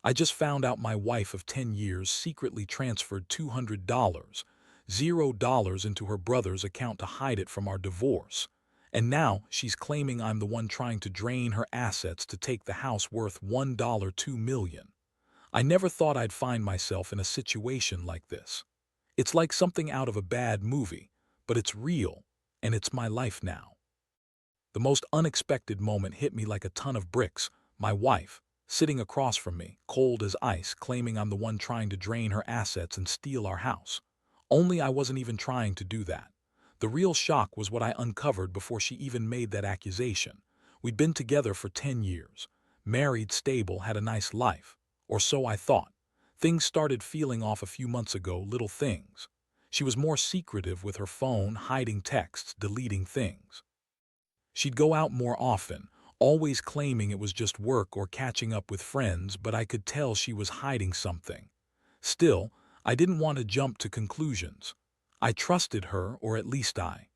I just found out my wife of 10 years secretly transferred $200, $0 into her brother's account to hide it from our divorce. And now she's claiming I'm the one trying to drain her assets to take the house worth $1.2 million. I never thought I'd find myself in a situation like this. It's like something out of a bad movie, but it's real, and it's my life now. The most unexpected moment hit me like a ton of bricks. My wife, sitting across from me, cold as ice, claiming I'm the one trying to drain her assets and steal our house. Only I wasn't even trying to do that. The real shock was what I uncovered before she even made that accusation. We'd been together for 10 years. Married, stable, had a nice life. Or so I thought. Things started feeling off a few months ago, little things. She was more secretive with her phone, hiding texts, deleting things. She'd go out more often, always claiming it was just work or catching up with friends, but I could tell she was hiding something. Still, I didn't want to jump to conclusions. I trusted her, or at least I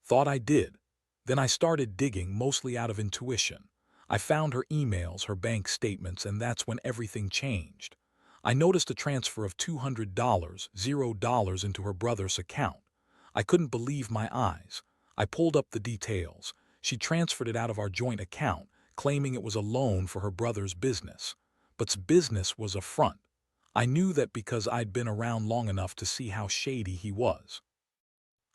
thought I did. Then I started digging, mostly out of intuition. I found her emails, her bank statements, and that's when everything changed. I noticed a transfer of $200, $0 into her brother's account. I couldn't believe my eyes. I pulled up the details. She transferred it out of our joint account, claiming it was a loan for her brother's business. But business was a front. I knew that because I'd been around long enough to see how shady he was.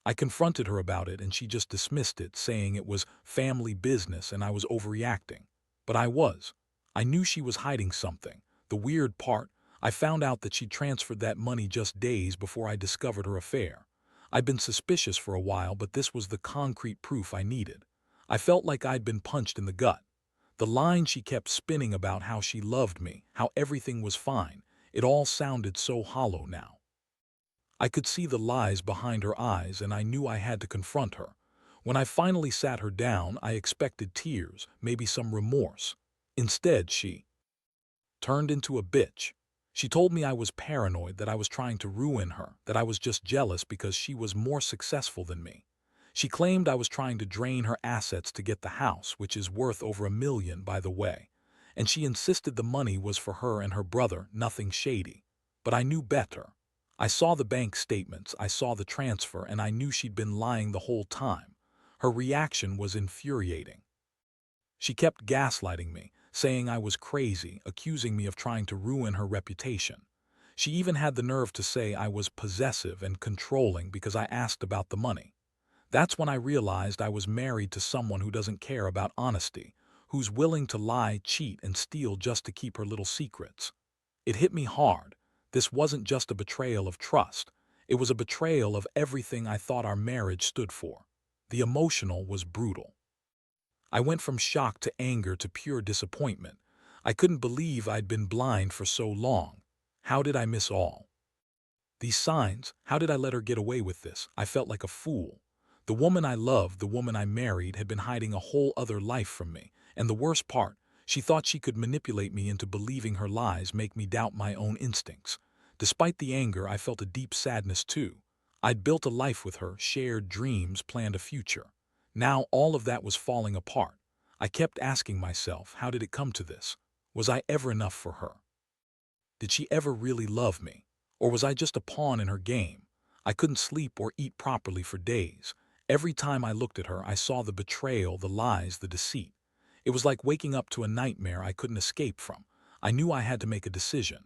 I confronted her about it and she just dismissed it, saying it was family business and I was overreacting. But I was. I knew she was hiding something. The weird part, I found out that she'd transferred that money just days before I discovered her affair. I'd been suspicious for a while, but this was the concrete proof I needed. I felt like I'd been punched in the gut. The line she kept spinning about how she loved me, how everything was fine, it all sounded so hollow now. I could see the lies behind her eyes and I knew I had to confront her. When I finally sat her down, I expected tears, maybe some remorse. Instead, she turned into a bitch. She told me I was paranoid, that I was trying to ruin her, that I was just jealous because she was more successful than me. She claimed I was trying to drain her assets to get the house, which is worth over $1 million, by the way. And she insisted the money was for her and her brother, nothing shady. But I knew better. I saw the bank statements, I saw the transfer, and I knew she'd been lying the whole time. Her reaction was infuriating. She kept gaslighting me, saying I was crazy, accusing me of trying to ruin her reputation. She even had the nerve to say I was possessive and controlling because I asked about the money. That's when I realized I was married to someone who doesn't care about honesty, who's willing to lie, cheat, and steal just to keep her little secrets. It hit me hard. This wasn't just a betrayal of trust. It was a betrayal of everything I thought our marriage stood for. The emotional was brutal. I went from shock to anger to pure disappointment. I couldn't believe I'd been blind for so long. How did I miss all these signs? How did I let her get away with this? I felt like a fool. The woman I loved, the woman I married, had been hiding a whole other life from me. And the worst part, she thought she could manipulate me into believing her lies, make me doubt my own instincts. Despite the anger, I felt a deep sadness too. I'd built a life with her, shared dreams, planned a future. Now all of that was falling apart. I kept asking myself, how did it come to this? Was I ever enough for her? Did she ever really love me? Or was I just a pawn in her game? I couldn't sleep or eat properly for days. Every time I looked at her, I saw the betrayal, the lies, the deceit. It was like waking up to a nightmare I couldn't escape from. I knew I had to make a decision.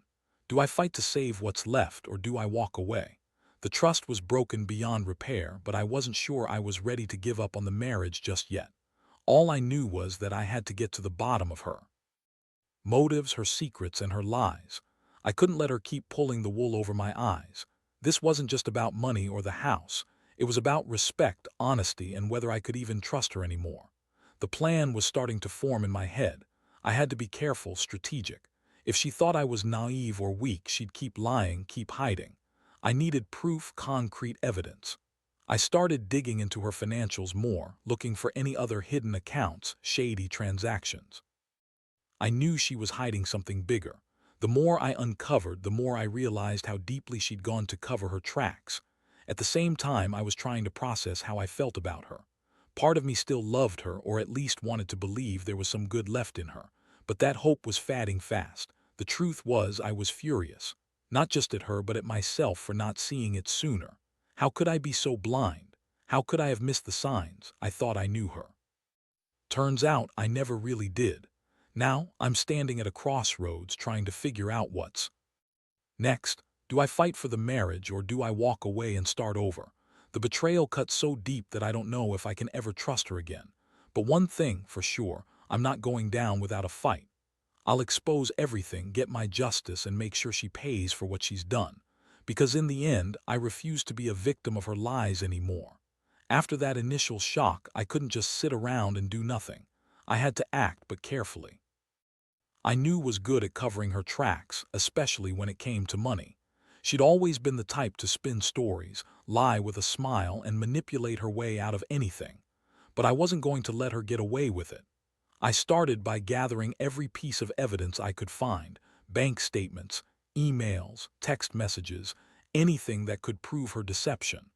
Do I fight to save what's left, or do I walk away? The trust was broken beyond repair, but I wasn't sure I was ready to give up on the marriage just yet. All I knew was that I had to get to the bottom of her motives, her secrets, and her lies. I couldn't let her keep pulling the wool over my eyes. This wasn't just about money or the house. It was about respect, honesty, and whether I could even trust her anymore. The plan was starting to form in my head. I had to be careful, strategic. If she thought I was naive or weak, she'd keep lying, keep hiding. I needed proof, concrete evidence. I started digging into her financials more, looking for any other hidden accounts, shady transactions. I knew she was hiding something bigger. The more I uncovered, the more I realized how deeply she'd gone to cover her tracks. At the same time, I was trying to process how I felt about her. Part of me still loved her, or at least wanted to believe there was some good left in her. But that hope was fading fast. The truth was I was furious, not just at her but at myself for not seeing it sooner. How could I be so blind? How could I have missed the signs? I thought I knew her. Turns out I never really did. Now I'm standing at a crossroads trying to figure out what's next. Do I fight for the marriage or do I walk away and start over? The betrayal cut so deep that I don't know if I can ever trust her again. But one thing for sure, I'm not going down without a fight. I'll expose everything, get my justice, and make sure she pays for what she's done. Because in the end, I refuse to be a victim of her lies anymore. After that initial shock, I couldn't just sit around and do nothing. I had to act, but carefully. I knew was good at covering her tracks, especially when it came to money. She'd always been the type to spin stories, lie with a smile, and manipulate her way out of anything. But I wasn't going to let her get away with it. I started by gathering every piece of evidence I could find: bank statements, emails, text messages, anything that could prove her deception.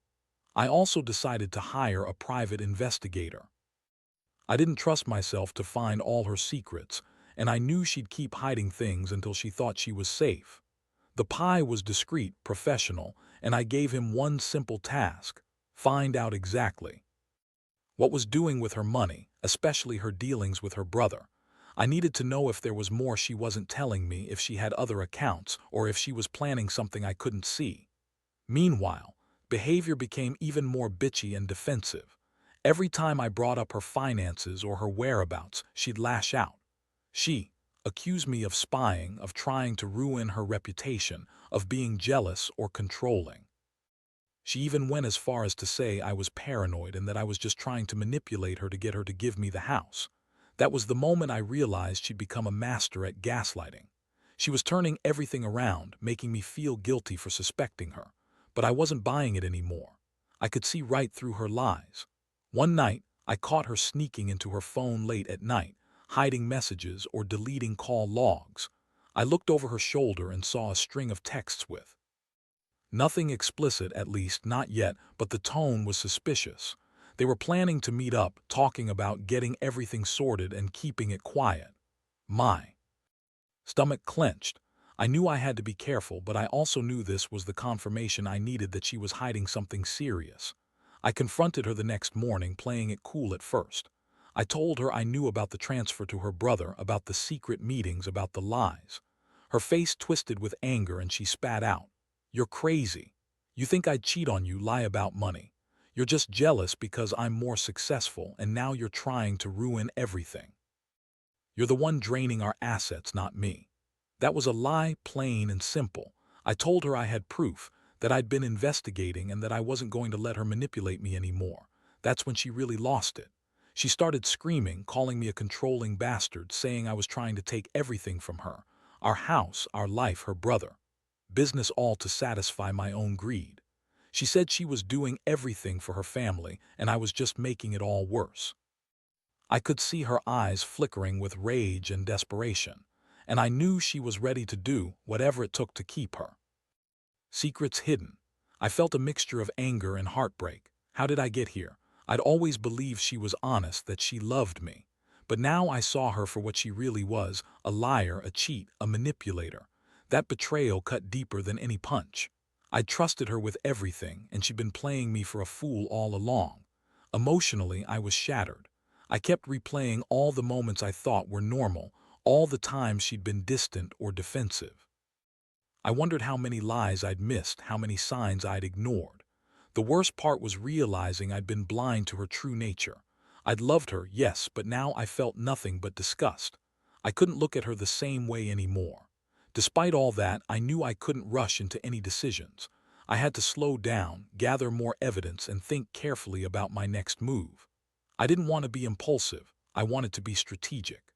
I also decided to hire a private investigator. I didn't trust myself to find all her secrets, and I knew she'd keep hiding things until she thought she was safe. The pie was discreet, professional, and I gave him one simple task: find out exactly what was doing with her money, especially her dealings with her brother. I needed to know if there was more she wasn't telling me, if she had other accounts, or if she was planning something I couldn't see. Meanwhile, behavior became even more bitchy and defensive. Every time I brought up her finances or her whereabouts, she'd lash out. She accused me of spying, of trying to ruin her reputation, of being jealous or controlling. She even went as far as to say I was paranoid and that I was just trying to manipulate her to get her to give me the house. That was the moment I realized she'd become a master at gaslighting. She was turning everything around, making me feel guilty for suspecting her. But I wasn't buying it anymore. I could see right through her lies. One night, I caught her sneaking into her phone late at night, hiding messages or deleting call logs. I looked over her shoulder and saw a string of texts with nothing explicit, at least not yet, but the tone was suspicious. They were planning to meet up, talking about getting everything sorted and keeping it quiet. My stomach clenched. I knew I had to be careful, but I also knew this was the confirmation I needed that she was hiding something serious. I confronted her the next morning, playing it cool at first. I told her I knew about the transfer to her brother, about the secret meetings, about the lies. Her face twisted with anger and she spat out, "You're crazy. You think I'd cheat on you, lie about money. You're just jealous because I'm more successful, and now you're trying to ruin everything. You're the one draining our assets, not me." That was a lie, plain and simple. I told her I had proof, that I'd been investigating, and that I wasn't going to let her manipulate me anymore. That's when she really lost it. She started screaming, calling me a controlling bastard, saying I was trying to take everything from her: our house, our life, her brother. Business, all to satisfy my own greed. She said she was doing everything for her family, and I was just making it all worse. I could see her eyes flickering with rage and desperation, and I knew she was ready to do whatever it took to keep her secrets hidden. I felt a mixture of anger and heartbreak. How did I get here? I'd always believed she was honest, that she loved me. But now I saw her for what she really was: a liar, a cheat, a manipulator. That betrayal cut deeper than any punch. I'd trusted her with everything, and she'd been playing me for a fool all along. Emotionally, I was shattered. I kept replaying all the moments I thought were normal, all the times she'd been distant or defensive. I wondered how many lies I'd missed, how many signs I'd ignored. The worst part was realizing I'd been blind to her true nature. I'd loved her, yes, but now I felt nothing but disgust. I couldn't look at her the same way anymore. Despite all that, I knew I couldn't rush into any decisions. I had to slow down, gather more evidence, and think carefully about my next move. I didn't want to be impulsive. I wanted to be strategic.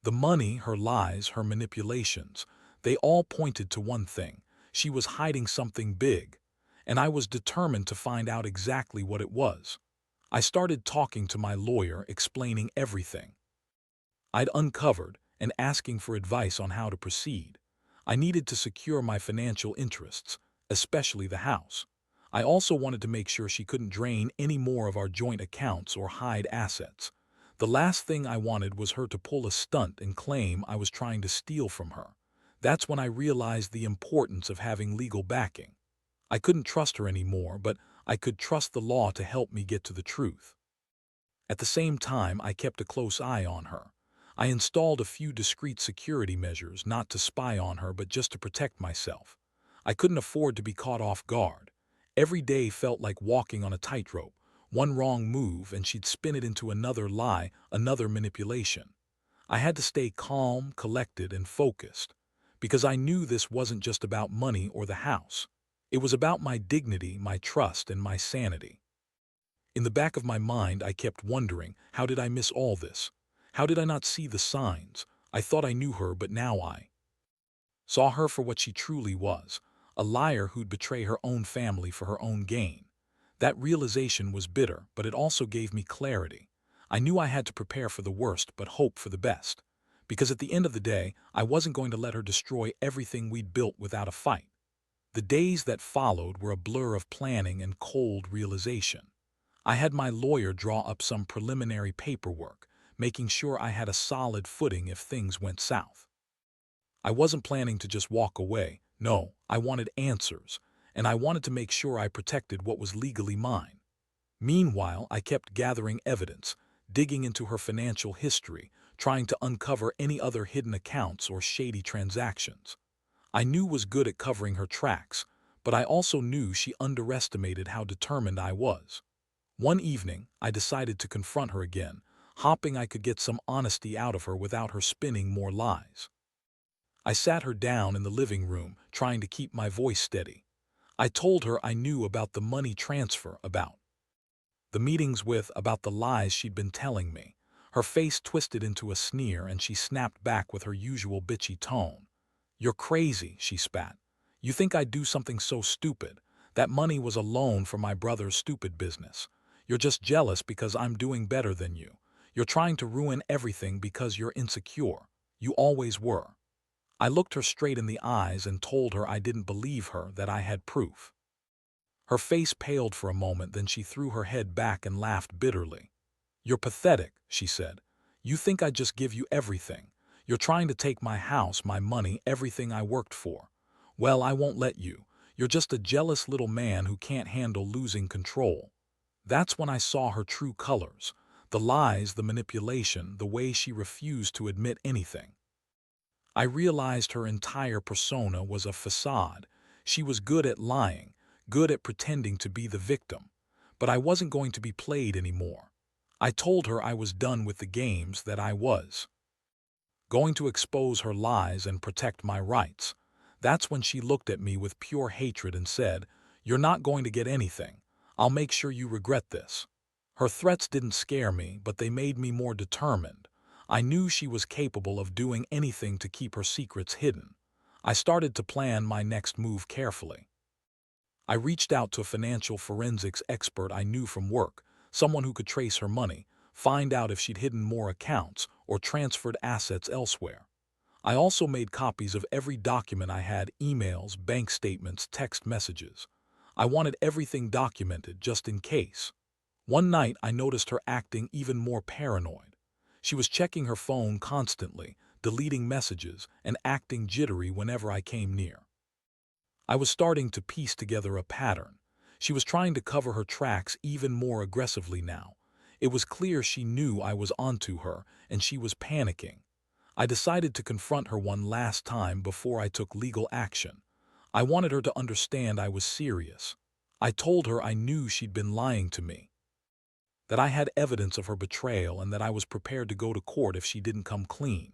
The money, her lies, her manipulations, they all pointed to one thing: she was hiding something big, and I was determined to find out exactly what it was. I started talking to my lawyer, explaining everything I'd uncovered and asking for advice on how to proceed. I needed to secure my financial interests, especially the house. I also wanted to make sure she couldn't drain any more of our joint accounts or hide assets. The last thing I wanted was her to pull a stunt and claim I was trying to steal from her. That's when I realized the importance of having legal backing. I couldn't trust her anymore, but I could trust the law to help me get to the truth. At the same time, I kept a close eye on her. I installed a few discreet security measures, not to spy on her, but just to protect myself. I couldn't afford to be caught off guard. Every day felt like walking on a tightrope. One wrong move, and she'd spin it into another lie, another manipulation. I had to stay calm, collected, and focused, because I knew this wasn't just about money or the house. It was about my dignity, my trust, and my sanity. In the back of my mind, I kept wondering, how did I miss all this? How did I not see the signs? I thought I knew her, but now I saw her for what she truly was, a liar who'd betray her own family for her own gain. That realization was bitter, but it also gave me clarity. I knew I had to prepare for the worst, but hope for the best. Because at the end of the day, I wasn't going to let her destroy everything we'd built without a fight. The days that followed were a blur of planning and cold realization. I had my lawyer draw up some preliminary paperwork, making sure I had a solid footing if things went south. I wasn't planning to just walk away. No, I wanted answers, and I wanted to make sure I protected what was legally mine. Meanwhile, I kept gathering evidence, digging into her financial history, trying to uncover any other hidden accounts or shady transactions. I knew was good at covering her tracks, but I also knew she underestimated how determined I was. One evening, I decided to confront her again, hoping I could get some honesty out of her without her spinning more lies. I sat her down in the living room, trying to keep my voice steady. I told her I knew about the money transfer, about the meetings about the lies she'd been telling me. Her face twisted into a sneer, and she snapped back with her usual bitchy tone. "You're crazy," she spat. "You think I'd do something so stupid? That money was a loan for my brother's stupid business. You're just jealous because I'm doing better than you. You're trying to ruin everything because you're insecure. You always were." I looked her straight in the eyes and told her I didn't believe her, that I had proof. Her face paled for a moment, then she threw her head back and laughed bitterly. "You're pathetic," she said. "You think I'd just give you everything. You're trying to take my house, my money, everything I worked for. Well, I won't let you. You're just a jealous little man who can't handle losing control." That's when I saw her true colors. The lies, the manipulation, the way she refused to admit anything. I realized her entire persona was a facade. She was good at lying, good at pretending to be the victim. But I wasn't going to be played anymore. I told her I was done with the games, that I was going to expose her lies and protect my rights. That's when she looked at me with pure hatred and said, "You're not going to get anything. I'll make sure you regret this." Her threats didn't scare me, but they made me more determined. I knew she was capable of doing anything to keep her secrets hidden. I started to plan my next move carefully. I reached out to a financial forensics expert I knew from work, someone who could trace her money, find out if she'd hidden more accounts or transferred assets elsewhere. I also made copies of every document I had: emails, bank statements, text messages. I wanted everything documented just in case. One night, I noticed her acting even more paranoid. She was checking her phone constantly, deleting messages, and acting jittery whenever I came near. I was starting to piece together a pattern. She was trying to cover her tracks even more aggressively now. It was clear she knew I was onto her, and she was panicking. I decided to confront her one last time before I took legal action. I wanted her to understand I was serious. I told her I knew she'd been lying to me, that I had evidence of her betrayal, and that I was prepared to go to court if she didn't come clean.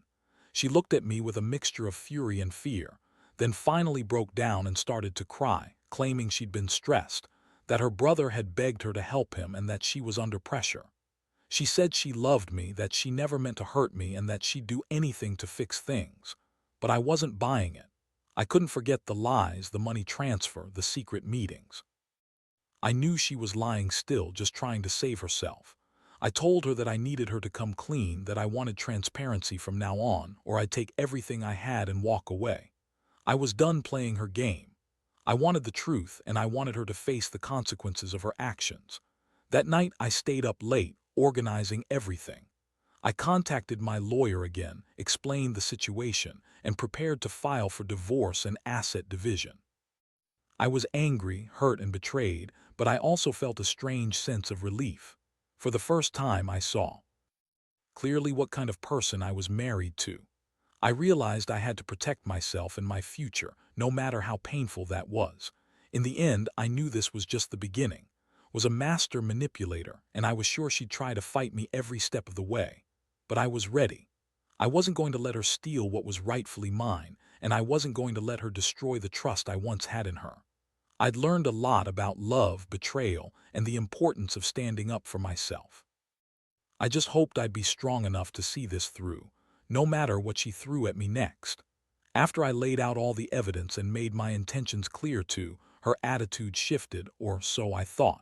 She looked at me with a mixture of fury and fear, then finally broke down and started to cry, claiming she'd been stressed, that her brother had begged her to help him, and that she was under pressure. She said she loved me, that she never meant to hurt me, and that she'd do anything to fix things. But I wasn't buying it. I couldn't forget the lies, the money transfer, the secret meetings. I knew she was lying still, just trying to save herself. I told her that I needed her to come clean, that I wanted transparency from now on, or I'd take everything I had and walk away. I was done playing her game. I wanted the truth, and I wanted her to face the consequences of her actions. That night, I stayed up late, organizing everything. I contacted my lawyer again, explained the situation, and prepared to file for divorce and asset division. I was angry, hurt, and betrayed, but I also felt a strange sense of relief. For the first time, I saw clearly what kind of person I was married to. I realized I had to protect myself and my future, no matter how painful that was. In the end, I knew this was just the beginning. Was a master manipulator, and I was sure she'd try to fight me every step of the way. But I was ready. I wasn't going to let her steal what was rightfully mine, and I wasn't going to let her destroy the trust I once had in her. I'd learned a lot about love, betrayal, and the importance of standing up for myself. I just hoped I'd be strong enough to see this through, no matter what she threw at me next. After I laid out all the evidence and made my intentions clear to her, attitude shifted, or so I thought.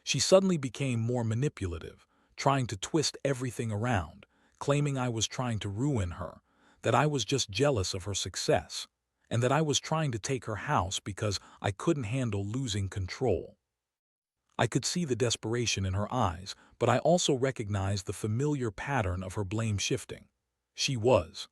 She suddenly became more manipulative, trying to twist everything around, claiming I was trying to ruin her, that I was just jealous of her success, and that I was trying to take her house because I couldn't handle losing control. I could see the desperation in her eyes, but I also recognized the familiar pattern of her blame shifting. She was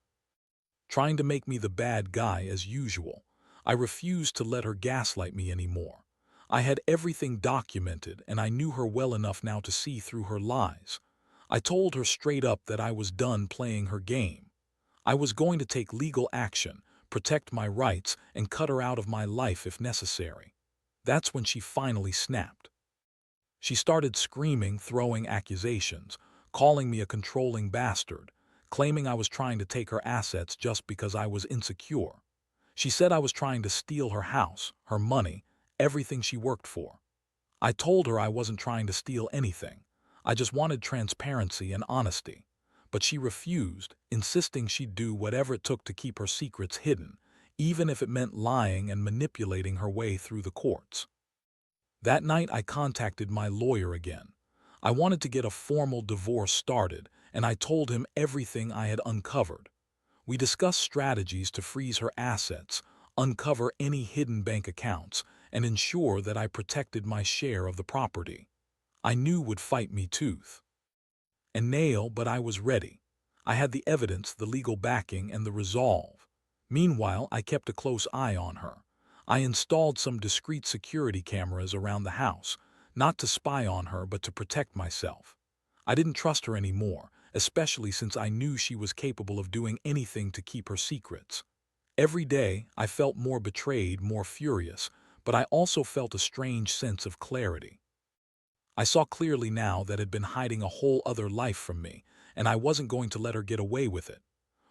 trying to make me the bad guy as usual. I refused to let her gaslight me anymore. I had everything documented, and I knew her well enough now to see through her lies. I told her straight up that I was done playing her game. I was going to take legal action, protect my rights, and cut her out of my life if necessary. That's when she finally snapped. She started screaming, throwing accusations, calling me a controlling bastard, claiming I was trying to take her assets just because I was insecure. She said I was trying to steal her house, her money, everything she worked for. I told her I wasn't trying to steal anything. I just wanted transparency and honesty. But she refused, insisting she'd do whatever it took to keep her secrets hidden, even if it meant lying and manipulating her way through the courts. That night I contacted my lawyer again. I wanted to get a formal divorce started, and I told him everything I had uncovered. We discussed strategies to freeze her assets, uncover any hidden bank accounts, and ensure that I protected my share of the property. I knew would fight me tooth and nail, but I was ready. I had the evidence, the legal backing, and the resolve. Meanwhile, I kept a close eye on her. I installed some discreet security cameras around the house, not to spy on her but to protect myself. I didn't trust her anymore, especially since I knew she was capable of doing anything to keep her secrets. Every day, I felt more betrayed, more furious, but I also felt a strange sense of clarity. I saw clearly now that had been hiding a whole other life from me, and I wasn't going to let her get away with it.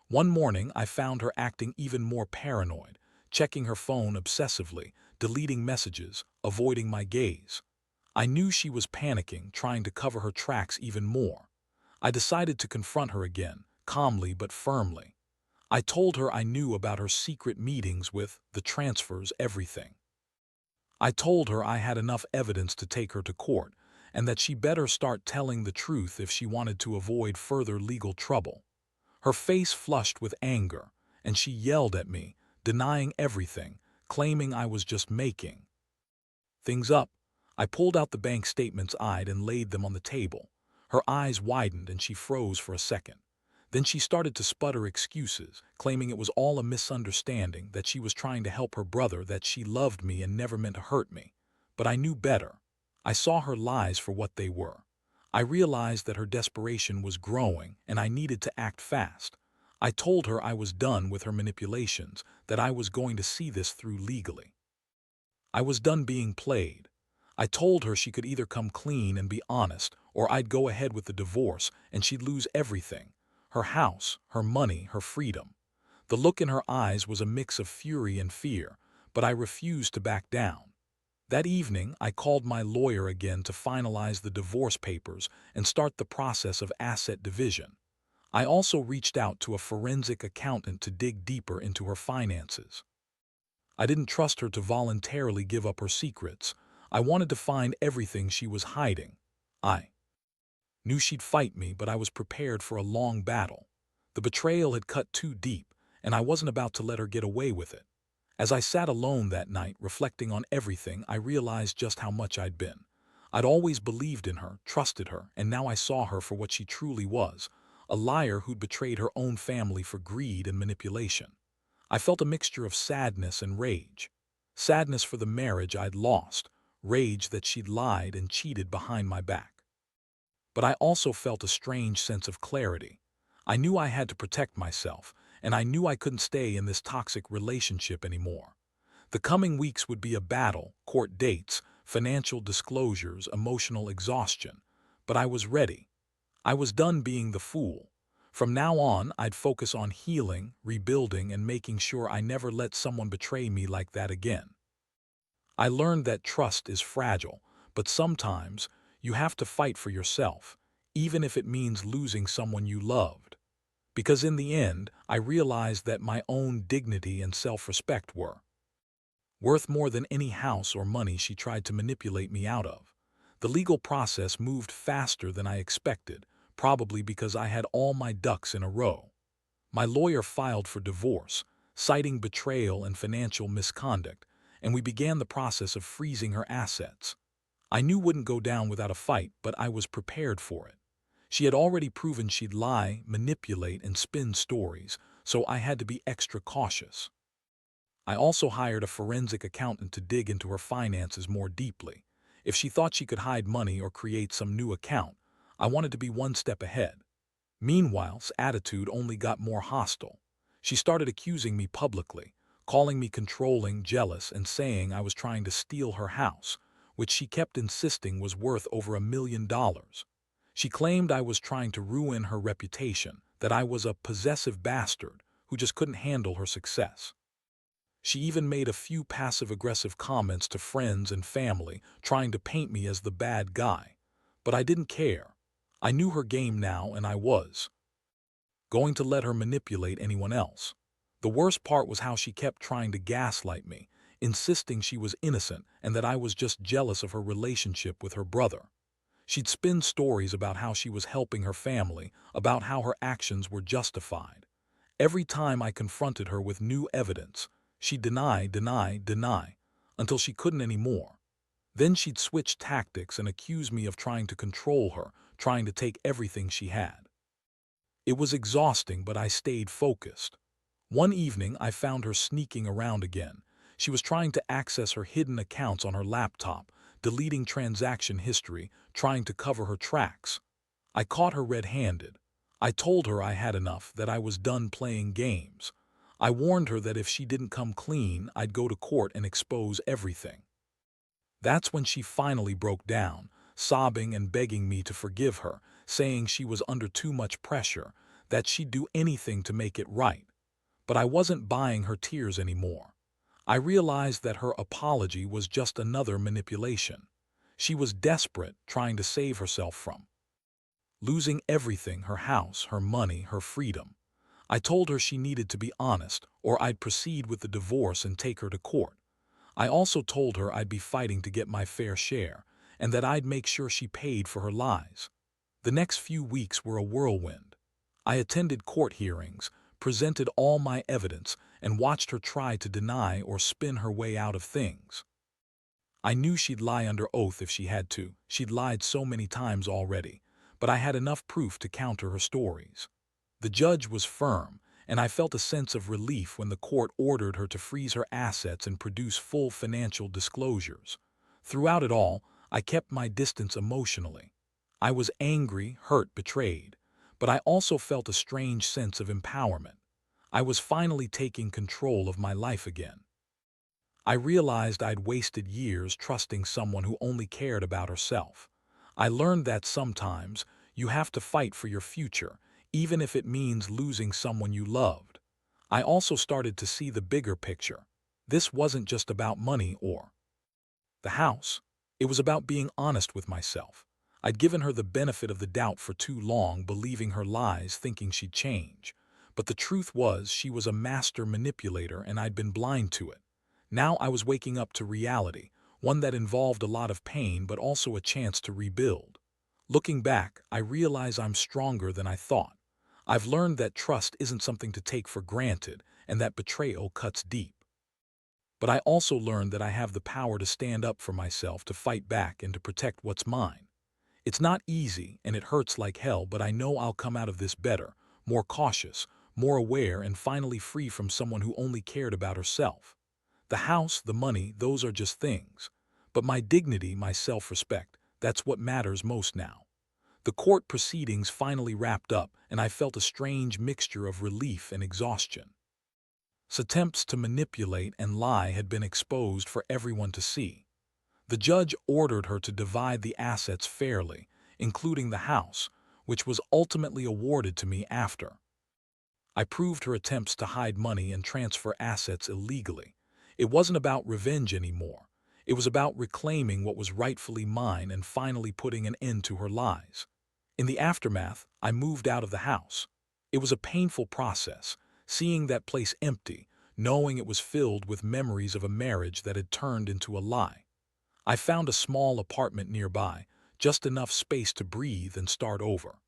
One morning, I found her acting even more paranoid, checking her phone obsessively, deleting messages, avoiding my gaze. I knew she was panicking, trying to cover her tracks even more. I decided to confront her again, calmly but firmly. I told her I knew about her secret meetings with the transfers, everything. I told her I had enough evidence to take her to court, and that she better start telling the truth if she wanted to avoid further legal trouble. Her face flushed with anger, and she yelled at me, denying everything, claiming I was just making things up. I pulled out the bank statements eyed and laid them on the table. Her eyes widened and she froze for a second. Then she started to sputter excuses, claiming it was all a misunderstanding, that she was trying to help her brother, that she loved me and never meant to hurt me. But I knew better. I saw her lies for what they were. I realized that her desperation was growing and I needed to act fast. I told her I was done with her manipulations, that I was going to see this through legally. I was done being played. I told her she could either come clean and be honest, or I'd go ahead with the divorce and she'd lose everything: her house, her money, her freedom. The look in her eyes was a mix of fury and fear, but I refused to back down. That evening, I called my lawyer again to finalize the divorce papers and start the process of asset division. I also reached out to a forensic accountant to dig deeper into her finances. I didn't trust her to voluntarily give up her secrets. I wanted to find everything she was hiding. I knew she'd fight me, but I was prepared for a long battle. The betrayal had cut too deep, and I wasn't about to let her get away with it. As I sat alone that night, reflecting on everything, I realized just how much I'd been. I'd always believed in her, trusted her, and now I saw her for what she truly was: a liar who'd betrayed her own family for greed and manipulation. I felt a mixture of sadness and rage. Sadness for the marriage I'd lost, rage that she'd lied and cheated behind my back. But I also felt a strange sense of clarity. I knew I had to protect myself, and I knew I couldn't stay in this toxic relationship anymore. The coming weeks would be a battle, court dates, financial disclosures, emotional exhaustion. But I was ready. I was done being the fool. From now on, I'd focus on healing, rebuilding, and making sure I never let someone betray me like that again. I learned that trust is fragile, but sometimes you have to fight for yourself, even if it means losing someone you loved. Because in the end, I realized that my own dignity and self-respect were worth more than any house or money she tried to manipulate me out of. The legal process moved faster than I expected, probably because I had all my ducks in a row. My lawyer filed for divorce, citing betrayal and financial misconduct, and we began the process of freezing her assets. I knew wouldn't go down without a fight, but I was prepared for it. She had already proven she'd lie, manipulate, and spin stories, so I had to be extra cautious. I also hired a forensic accountant to dig into her finances more deeply. If she thought she could hide money or create some new account, I wanted to be one step ahead. Meanwhile's attitude only got more hostile. She started accusing me publicly, calling me controlling, jealous, and saying I was trying to steal her house, which she kept insisting was worth over $1 million. She claimed I was trying to ruin her reputation, that I was a possessive bastard who just couldn't handle her success. She even made a few passive-aggressive comments to friends and family, trying to paint me as the bad guy. But I didn't care. I knew her game now, and I was going to let her manipulate anyone else. The worst part was how she kept trying to gaslight me, insisting she was innocent and that I was just jealous of her relationship with her brother. She'd spin stories about how she was helping her family, about how her actions were justified. Every time I confronted her with new evidence, she'd deny, until she couldn't anymore. Then she'd switch tactics and accuse me of trying to control her, trying to take everything she had. It was exhausting, but I stayed focused. One evening, I found her sneaking around again. She was trying to access her hidden accounts on her laptop, deleting transaction history, trying to cover her tracks. I caught her red-handed. I told her I had enough, that I was done playing games. I warned her that if she didn't come clean, I'd go to court and expose everything. That's when she finally broke down, sobbing and begging me to forgive her, saying she was under too much pressure, that she'd do anything to make it right. But I wasn't buying her tears anymore. I realized that her apology was just another manipulation. She was desperate, trying to save herself from losing everything: her house, her money, her freedom. I told her she needed to be honest, or I'd proceed with the divorce and take her to court. I also told her I'd be fighting to get my fair share, and that I'd make sure she paid for her lies. The next few weeks were a whirlwind. I attended court hearings, presented all my evidence, and watched her try to deny or spin her way out of things. I knew she'd lie under oath if she had to. She'd lied so many times already, but I had enough proof to counter her stories. The judge was firm, and I felt a sense of relief when the court ordered her to freeze her assets and produce full financial disclosures. Throughout it all, I kept my distance emotionally. I was angry, hurt, betrayed, but I also felt a strange sense of empowerment. I was finally taking control of my life again. I realized I'd wasted years trusting someone who only cared about herself. I learned that sometimes you have to fight for your future, even if it means losing someone you loved. I also started to see the bigger picture. This wasn't just about money or the house. It was about being honest with myself. I'd given her the benefit of the doubt for too long, believing her lies, thinking she'd change. But the truth was, she was a master manipulator, and I'd been blind to it. Now I was waking up to reality, one that involved a lot of pain but also a chance to rebuild. Looking back, I realize I'm stronger than I thought. I've learned that trust isn't something to take for granted, and that betrayal cuts deep. But I also learned that I have the power to stand up for myself, to fight back, and to protect what's mine. It's not easy and it hurts like hell, but I know I'll come out of this better, more cautious, more aware, and finally free from someone who only cared about herself. The house, the money, those are just things. But my dignity, my self-respect, that's what matters most now. The court proceedings finally wrapped up, and I felt a strange mixture of relief and exhaustion. Attempts to manipulate and lie had been exposed for everyone to see. The judge ordered her to divide the assets fairly, including the house, which was ultimately awarded to me after. I proved her attempts to hide money and transfer assets illegally. It wasn't about revenge anymore. It was about reclaiming what was rightfully mine and finally putting an end to her lies. In the aftermath, I moved out of the house. It was a painful process, seeing that place empty, knowing it was filled with memories of a marriage that had turned into a lie. I found a small apartment nearby, just enough space to breathe and start over.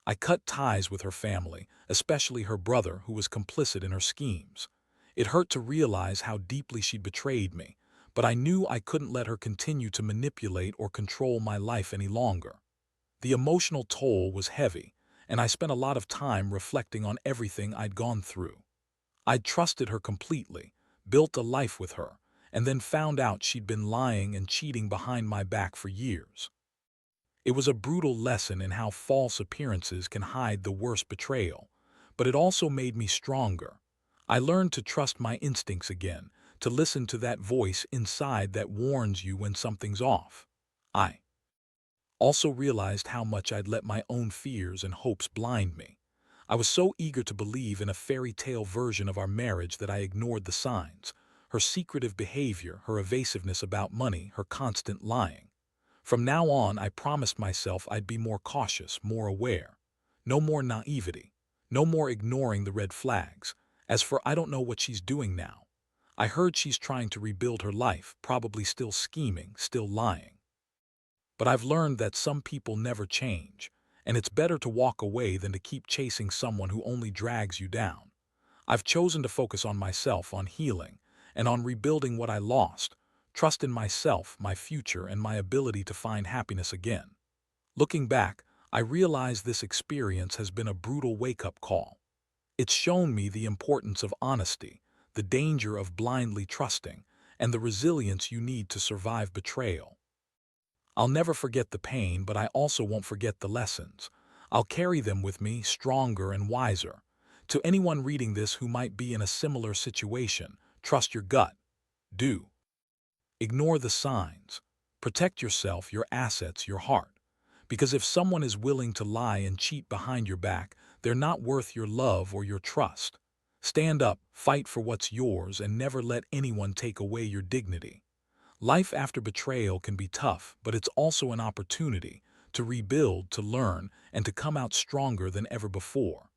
I cut ties with her family, especially her brother who was complicit in her schemes. It hurt to realize how deeply she'd betrayed me, but I knew I couldn't let her continue to manipulate or control my life any longer. The emotional toll was heavy, and I spent a lot of time reflecting on everything I'd gone through. I'd trusted her completely, built a life with her, and then found out she'd been lying and cheating behind my back for years. It was a brutal lesson in how false appearances can hide the worst betrayal, but it also made me stronger. I learned to trust my instincts again, to listen to that voice inside that warns you when something's off. I also realized how much I'd let my own fears and hopes blind me. I was so eager to believe in a fairy tale version of our marriage that I ignored the signs, her secretive behavior, her evasiveness about money, her constant lying. From now on, I promised myself I'd be more cautious, more aware. No more naivety. No more ignoring the red flags. As for I don't know what she's doing now. I heard she's trying to rebuild her life, probably still scheming, still lying. But I've learned that some people never change, and it's better to walk away than to keep chasing someone who only drags you down. I've chosen to focus on myself, on healing, and on rebuilding what I lost, trust in myself, my future, and my ability to find happiness again. Looking back, I realize this experience has been a brutal wake-up call. It's shown me the importance of honesty, the danger of blindly trusting, and the resilience you need to survive betrayal. I'll never forget the pain, but I also won't forget the lessons. I'll carry them with me, stronger and wiser. To anyone reading this who might be in a similar situation, trust your gut. Do. Ignore the signs. Protect yourself, your assets, your heart. Because if someone is willing to lie and cheat behind your back, they're not worth your love or your trust. Stand up, fight for what's yours, and never let anyone take away your dignity. Life after betrayal can be tough, but it's also an opportunity to rebuild, to learn, and to come out stronger than ever before.